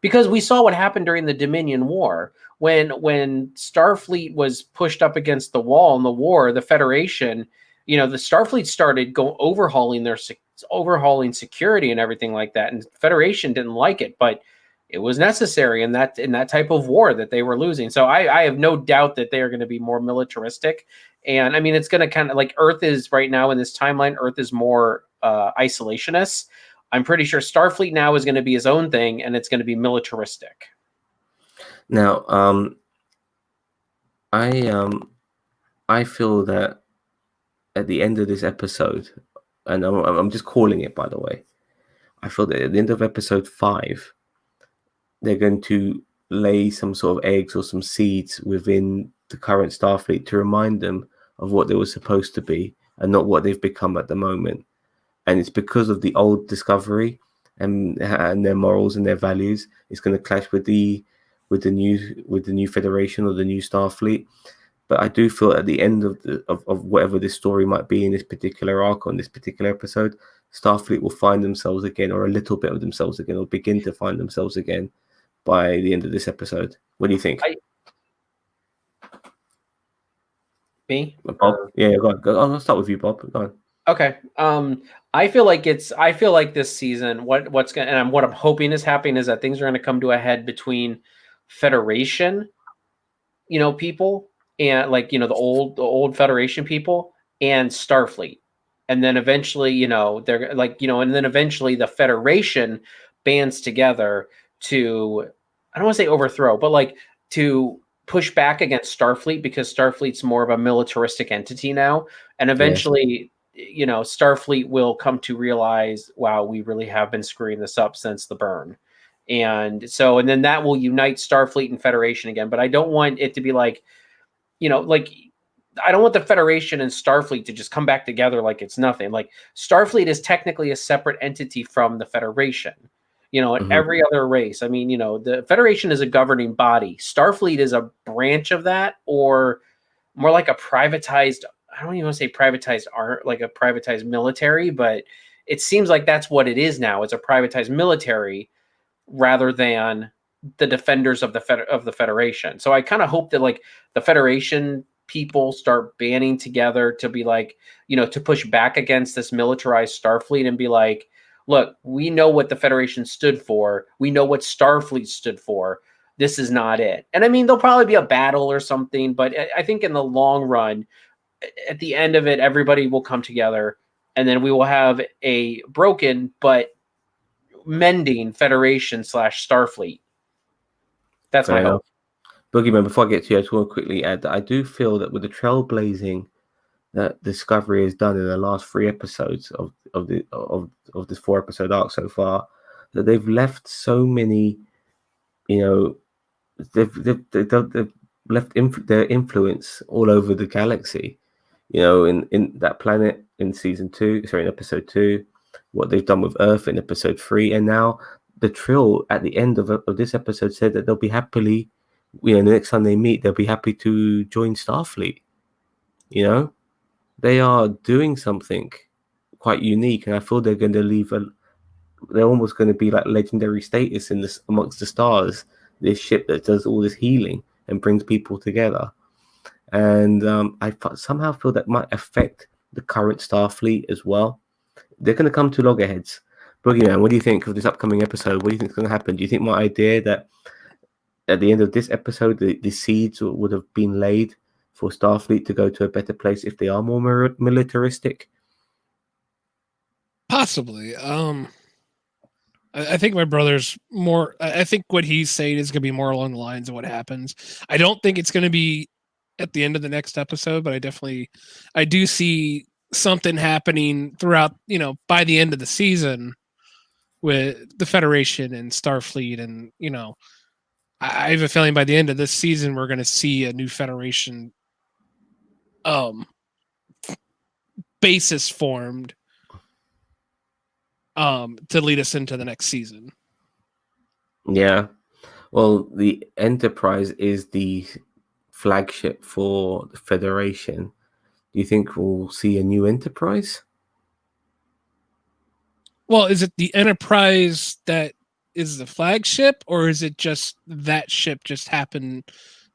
S2: because we saw what happened during the Dominion War. When Starfleet was pushed up against the wall in the war, the Federation, the Starfleet started overhauling security and everything like that, and the Federation didn't like it, but it was necessary in that type of war that they were losing. So I have no doubt that they are going to be more militaristic. And I mean, it's going to kind of like Earth is right now in this timeline. Earth is more isolationist. I'm pretty sure Starfleet now is going to be his own thing, and it's going to be militaristic.
S1: Now, I feel that at the end of this episode, and I'm just calling it, by the way, I feel that at the end of episode 5, they're going to lay some sort of eggs or some seeds within the current Starfleet to remind them of what they were supposed to be and not what they've become at the moment. And it's because of the old Discovery and their morals and their values. It's going to clash with the new Federation or the new Starfleet. But I do feel at the end of whatever this story might be in this particular arc, on this particular episode, Starfleet will find themselves again, or a little bit of themselves again, or begin to find themselves again by the end of this episode. What do you think?
S2: Me?
S1: Bob? Yeah, go on. I'll start with you, Bob. Go on.
S2: Okay. I feel like this season, what I'm hoping is happening is that things are going to come to a head between Federation, people, and like, the old Federation people and Starfleet. And then eventually, they're like, and then eventually the Federation bands together to, I don't want to say overthrow, but like to push back against Starfleet, because Starfleet's more of a militaristic entity now. And eventually, Starfleet will come to realize, wow, we really have been screwing this up since the burn. And then that will unite Starfleet and Federation again. But I don't want it to be like, I don't want the Federation and Starfleet to just come back together like it's nothing. Like, Starfleet is technically a separate entity from the Federation, and every other race. I mean, the Federation is a governing body. Starfleet is a branch of that, or more like a privatized, I don't even want to say privatized art, like a privatized military, but it seems like that's what it is now. It's a privatized military rather than the defenders of the Federation. So I kind of hope that like the Federation people start banding together to be like, to push back against this militarized Starfleet and be like, look, we know what the Federation stood for. We know what Starfleet stood for. This is not it. And I mean, there'll probably be a battle or something, but I think in the long run, at the end of it, everybody will come together, and then we will have a broken but mending Federation / Starfleet. That's my hope.
S1: Boogeyman, before I get to you, I just want to quickly add that I do feel that with the trailblazing that Discovery has done in the last 3 episodes of this 4-episode arc so far, that they've left so many, they've left their influence all over the galaxy. In that planet in episode 2, what they've done with Earth in episode 3, and now the Trill at the end of this episode said that they'll be happily, the next time they meet, they'll be happy to join Starfleet. They are doing something quite unique, and I feel they're going to leave they're almost going to be like legendary status in this amongst the stars. This ship that does all this healing and brings people together. And I somehow feel that might affect the current Starfleet as well. They're going to come to loggerheads. Boogeyman, what do you think of this upcoming episode? What do you think is going to happen? Do you think my idea that at the end of this episode, the seeds would have been laid for Starfleet to go to a better place if they are more militaristic?
S3: Possibly. I think my brother's more. I think what he's saying is going to be more along the lines of what happens. I don't think it's going to be at the end of the next episode, but I do see something happening throughout, by the end of the season with the Federation and Starfleet. And, I have a feeling by the end of this season, we're going to see a new Federation basis formed to lead us into the next season.
S1: Yeah. Well, the Enterprise is the flagship for the Federation. Do you think we'll see a new Enterprise?
S3: Well, is it the Enterprise that is the flagship, or is it just that ship just happened,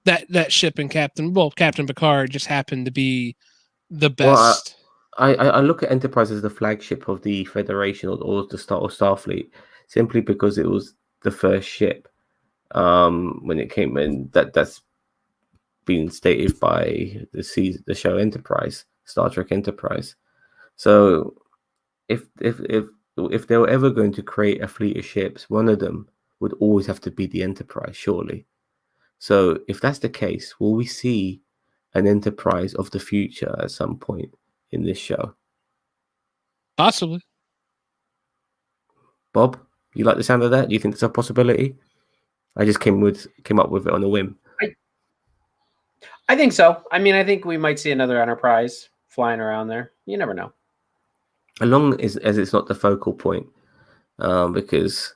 S3: that ship and Captain Picard just happened to be the best?
S1: Well, I look at Enterprise as the flagship of the Federation or Starfleet, simply because it was the first ship when it came in. That's been stated by the show Enterprise, Star Trek Enterprise. So if they were ever going to create a fleet of ships, one of them would always have to be the Enterprise, surely. So if that's the case, will we see an Enterprise of the future at some point in this show?
S3: Possibly.
S1: Bob, you like the sound of that? Do you think it's a possibility? I just came up with it on a whim.
S2: I think so. I mean, I think we might see another Enterprise flying around there. You never know.
S1: As long as it's not the focal point, because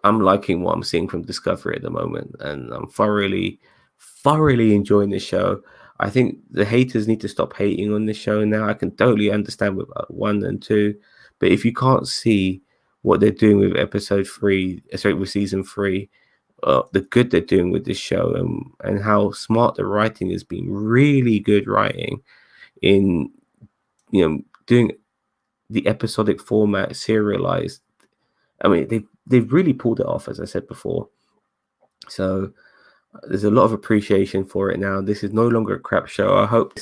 S1: I'm liking what I'm seeing from Discovery at the moment, and I'm thoroughly enjoying the show. I think the haters need to stop hating on this show now. I can totally understand with 1 and 2, but if you can't see what they're doing with episode 3, with season 3, the good they're doing with this show, and how smart the writing has been, really good writing in doing the episodic format serialized. I mean, they've really pulled it off, as I said before. So there's a lot of appreciation for it now. This is no longer a crap show. I hope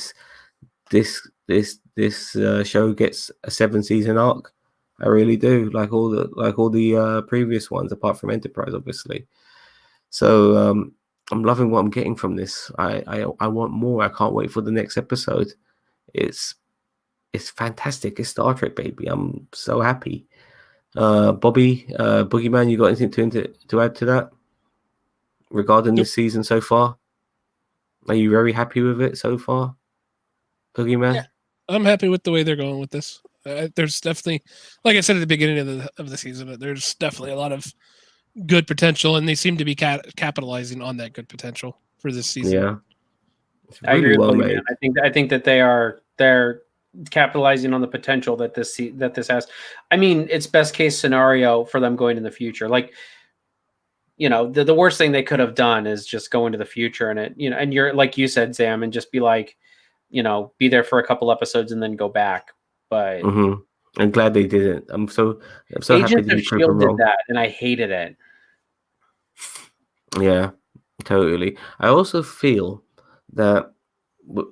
S1: this show gets a 7-season arc. I really do, like all the previous ones, apart from Enterprise, obviously. So I'm loving what I'm getting from this. I want more. I can't wait for the next episode. It's fantastic. It's Star Trek, baby. I'm so happy. Bobby, Boogeyman, you got anything to add to that regarding this season so far? Are you very happy with it so far, Boogeyman?
S3: Yeah, I'm happy with the way they're going with this. There's definitely, like I said at the beginning of the season, there's definitely a lot of good potential, and they seem to be capitalizing on that good potential for this season.
S1: Yeah,
S2: I agree with you, man. I think that they're capitalizing on the potential that this has. I mean, it's best case scenario for them going in the future. Like, the worst thing they could have done is just go into the future and and you're like you said, Sam, and just be like, be there for a couple episodes and then go back. But
S1: I'm glad they didn't. I'm so
S2: Agents
S1: happy to
S2: of
S1: be proven
S2: did
S1: wrong.
S2: that, and I hated it.
S1: Yeah, totally. I also feel that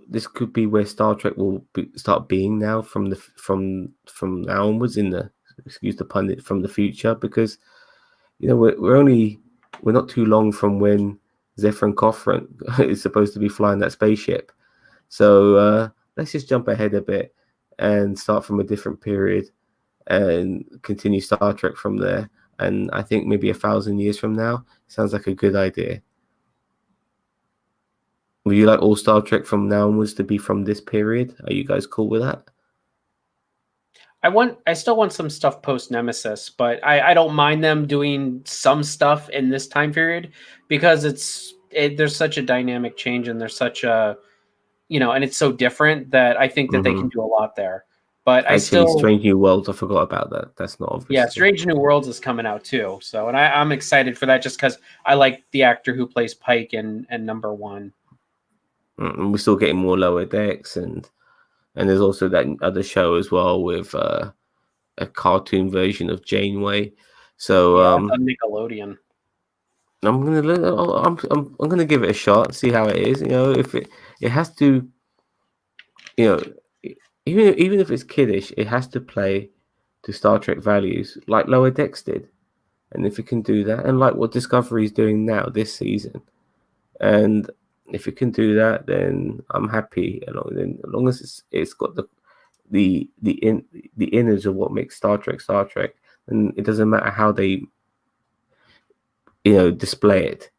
S1: this could be where Star Trek will start being now from now onwards, in the, excuse the pun, from the future, because we're not too long from when Zephyr and Cofran is supposed to be flying that spaceship. So let's just jump ahead a bit and start from a different period and continue Star Trek from there. And I think maybe 1,000 years from now sounds like a good idea. Would you like all Star Trek from now onwards to be from this period? Are you guys cool with that?
S2: I still want some stuff post Nemesis, but I don't mind them doing some stuff in this time period, because there's such a dynamic change, and there's such a, and it's so different that I think that they can do a lot there. But
S1: Strange New Worlds, I forgot about that. That's not obvious.
S2: Yeah, Strange New Worlds is coming out too. So, and I'm excited for that, just because I like the actor who plays Pike in number 1.
S1: And we're still getting more Lower Decks, and there's also that other show as well with a cartoon version of Janeway. So
S2: it's on Nickelodeon.
S1: I'm gonna give it a shot, see how it is. If it has to, even if it's kiddish, it has to play to Star Trek values, like Lower Decks did. And if it can do that, and like what Discovery is doing now this season, and if it can do that, then I'm happy. As long as it's got the innards of what makes Star Trek, and it doesn't matter how they display it.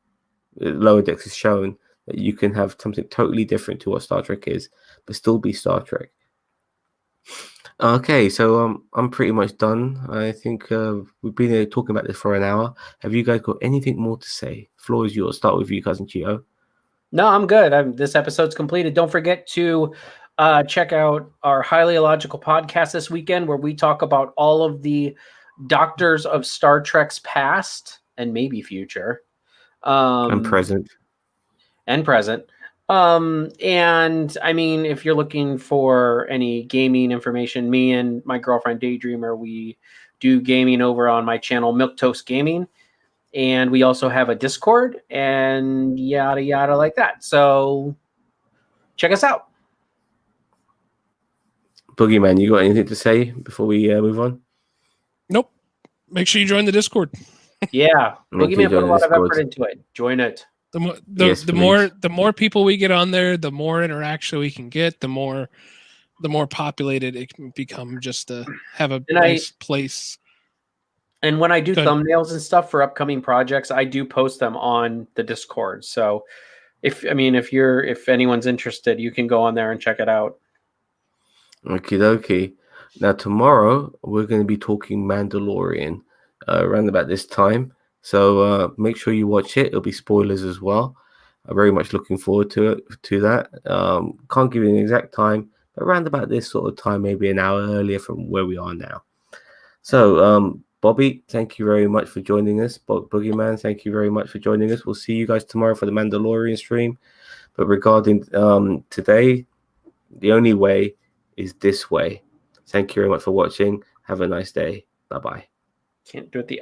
S1: Lower Decks has shown that you can have something totally different to what Star Trek is, but still be Star Trek. Okay, so I'm pretty much done. I think we've been talking about this for an hour. Have you guys got anything more to say? Floor is yours. Start with you, Cousin Chio.
S2: No, I'm good. This episode's completed. Don't forget to check out our Highly Illogical podcast this weekend, where we talk about all of the doctors of Star Trek's past and maybe future.
S1: And present.
S2: And I mean, if you're looking for any gaming information, me and my girlfriend Daydreamer, we do gaming over on my channel, Milk Toast Gaming. And we also have a Discord and yada, yada like that. So check us out.
S1: Boogeyman, you got anything to say before we move on?
S3: Nope. Make sure you join the Discord.
S2: Yeah. Boogeyman put a lot of effort into it. Join it.
S3: The more people we get on there, the more interaction we can get, the more populated it can become, just to have a nice place.
S2: And when I do thumbnails and stuff for upcoming projects, I do post them on the Discord. So if anyone's interested, you can go on there and check it out.
S1: Okie dokie. Now tomorrow we're going to be talking Mandalorian around about this time. So make sure you watch it. It'll be spoilers as well. I'm very much looking forward to that. Can't give you an exact time, but around about this sort of time, maybe an hour earlier from where we are now. So Bobby, thank you very much for joining us. Boogeyman, thank you very much for joining us. We'll see you guys tomorrow for the Mandalorian stream. But regarding today, the only way is this way. Thank you very much for watching. Have a nice day. Bye-bye.
S2: Can't do it the